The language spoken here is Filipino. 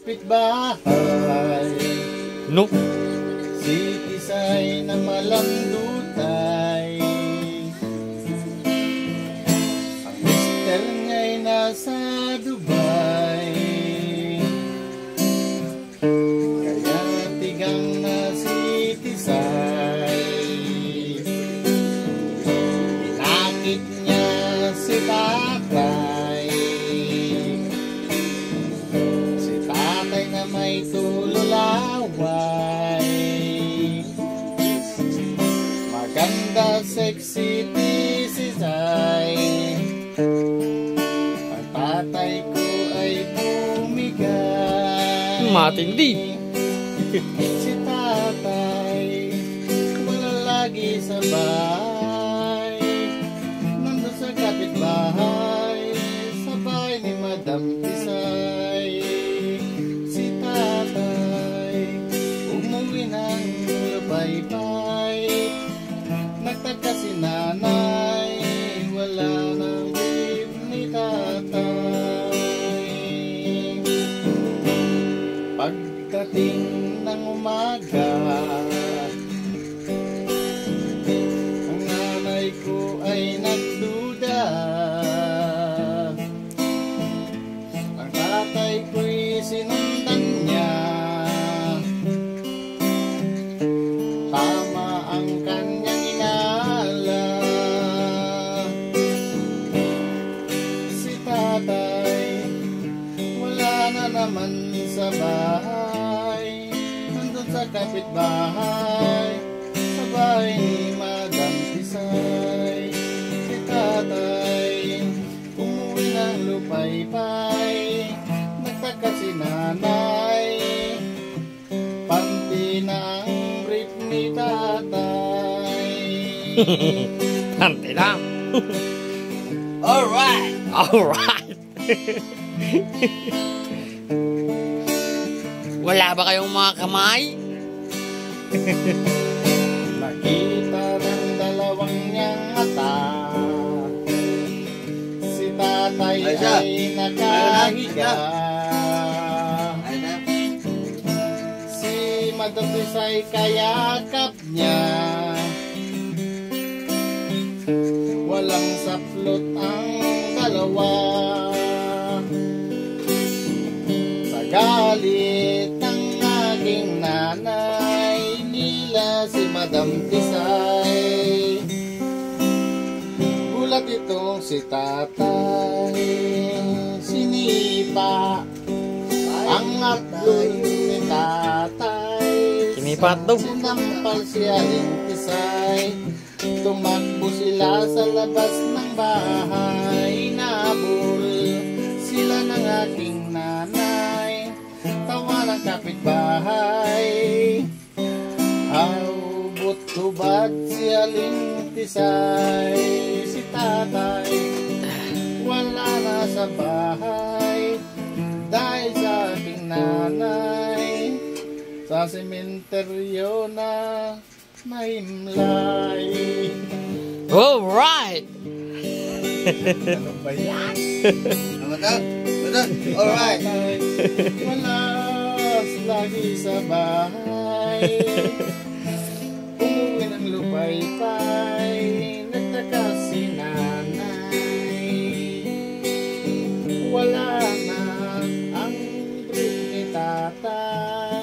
kapitbahay. No? Si Tisay na malandutay. Ang mister nga'y nasa Dubai. Kaya tigang na si Tisay. Inakit niya si tatay. Si tatay na may tululaway. Maganda, sexy, Tisay. Ang tatay ko ay bumigay. Matindi. Si tatay wala lagi sa bahay. Nandun sa kapitbahay, sa bahay ni Madam Tisay. Si tatay umuwi ng lupay-pay. Nagtaka si nanay, wala nang brief ni tatay. Pagdating ng umaga, ang nanay ko ay nagduda. Ang tatay ko'y sinundan niya. Tama ang kanyang inala. Si tatay wala na naman sa bahay. Nandun sa kapitbahay, sa bahay ni Madam Tisay. Si tatay umuwi ng lupay-pay. Nagtaka si nanay, panti na ang brief ni tatay. Hante lang. Alright! Alright. Wala ba kayong mga kamay? Nakita ng dalawang niyang mata. Si tatay ay nakahiga. Si Madam Tisay kayakap niya. Walang saplot ang dalawa. Sa galit ng aking nanay, nila si Madam Tisay. Gulat itong si tatay, sinipa ang atlon ni tatay. Sinipat daw. Sinampal si Aling Tisay. Tumakbo sila sa labas ng bahay. Nabul sila ng aking nanay. Tawa ng kapitbahay. Hawbot tubad si Aling Tisay. Si tatay wala na sa bahay. Dahil sa aking nanay, sa sementeryo na mahimlay. Alright. Ano ba yan? Alright. Wala lagi sa bahay. Umuwi ng lupay-pay. Nagtaka si nanay. Wala na ang brief ni tatay.